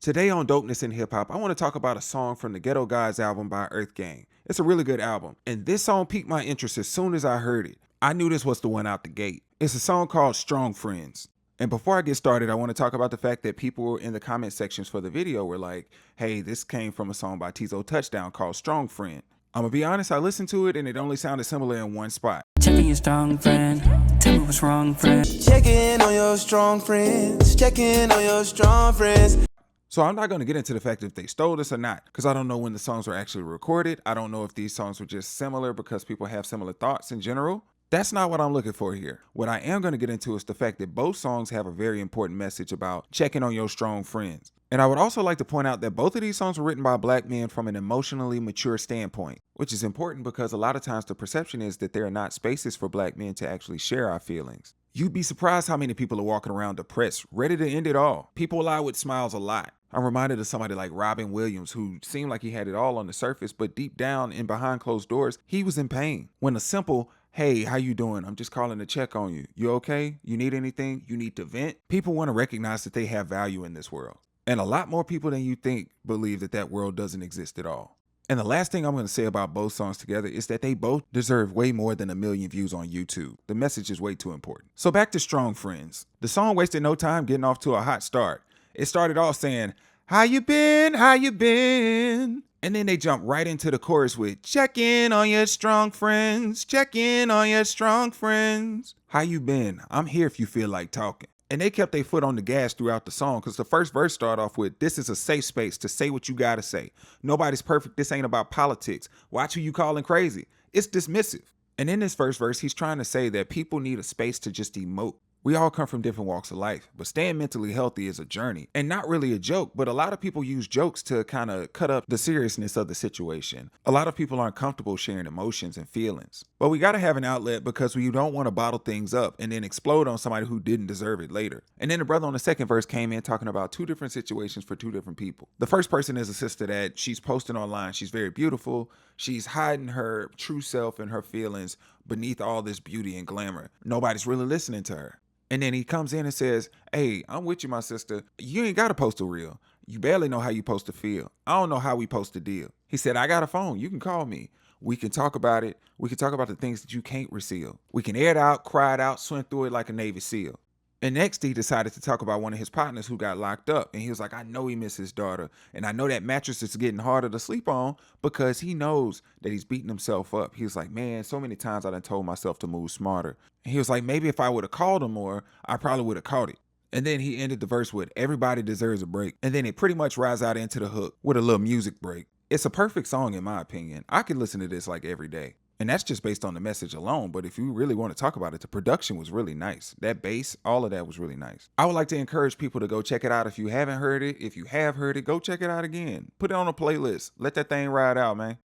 Today on Dopeness in Hip Hop, I want to talk about a song from the Ghetto Guys album by Earth Gang. It's a really good album, and this song piqued my interest as soon as I heard it. I knew this was the one out the gate. It's a song called Strong Friends. And before I get started, I want to talk about the fact that people in the comment sections for the video were like, hey, this came from a song by Tizo Touchdown called Strong Friend. I'm gonna be honest, I listened to it and it only sounded similar in one spot. Checking your strong friend. Tell me what's wrong, friend. Checking on your strong friends. Checking on your strong friends. So I'm not going to get into the fact if they stole this or not, because I don't know when the songs were actually recorded. I don't know if these songs were just similar because people have similar thoughts in general. That's not what I'm looking for here. What I am going to get into is the fact that both songs have a very important message about checking on your strong friends. And I would also like to point out that both of these songs were written by black men from an emotionally mature standpoint, which is important because a lot of times the perception is that there are not spaces for black men to actually share our feelings. You'd be surprised how many people are walking around depressed, ready to end it all. People lie with smiles a lot. I'm reminded of somebody like Robin Williams, who seemed like he had it all on the surface, but deep down and behind closed doors, he was in pain. When a simple, hey, how you doing? I'm just calling to check on you. You okay? You need anything? You need to vent? People want to recognize that they have value in this world. And a lot more people than you think believe that that world doesn't exist at all. And the last thing I'm going to say about both songs together is that they both deserve way more than 1 million views on YouTube. The message is way too important. So back to Strong Friends. The song wasted no time getting off to a hot start. It started off saying, how you been? How you been? And then they jump right into the chorus with, check in on your strong friends. Check in on your strong friends. How you been? I'm here if you feel like talking. And they kept their foot on the gas throughout the song because the first verse started off with, this is a safe space to say what you gotta say. Nobody's perfect. This ain't about politics. Watch who you calling crazy. It's dismissive. And in this first verse, he's trying to say that people need a space to just emote. We all come from different walks of life, but staying mentally healthy is a journey and not really a joke, but a lot of people use jokes to kind of cut up the seriousness of the situation. A lot of people aren't comfortable sharing emotions and feelings, but we got to have an outlet because we don't want to bottle things up and then explode on somebody who didn't deserve it later. And then the brother on the second verse came in talking about two different situations for two different people. The first person is a sister that she's posting online. She's very beautiful. She's hiding her true self and her feelings beneath all this beauty and glamour. Nobody's really listening to her. And then he comes in and says, hey, I'm with you, my sister. You ain't got to post a reel. You barely know how you supposed to feel. I don't know how we supposed to deal. He said, I got a phone. You can call me. We can talk about it. We can talk about the things that you can't reseal. We can air it out, cry it out, swim through it like a Navy SEAL. And next he decided to talk about one of his partners who got locked up. And he was like, I know he missed his daughter. And I know that mattress is getting harder to sleep on because he knows that he's beating himself up. He was like, man, so many times I done told myself to move smarter. And he was like, maybe if I would have called him more, I probably would have caught it. And then he ended the verse with, everybody deserves a break. And then it pretty much rides out into the hook with a little music break. It's a perfect song in my opinion. I could listen to this like every day. And that's just based on the message alone. But if you really want to talk about it, the production was really nice. That bass, all of that was really nice. I would like to encourage people to go check it out if you haven't heard it. If you have heard it, go check it out again. Put it on a playlist. Let that thing ride out, man.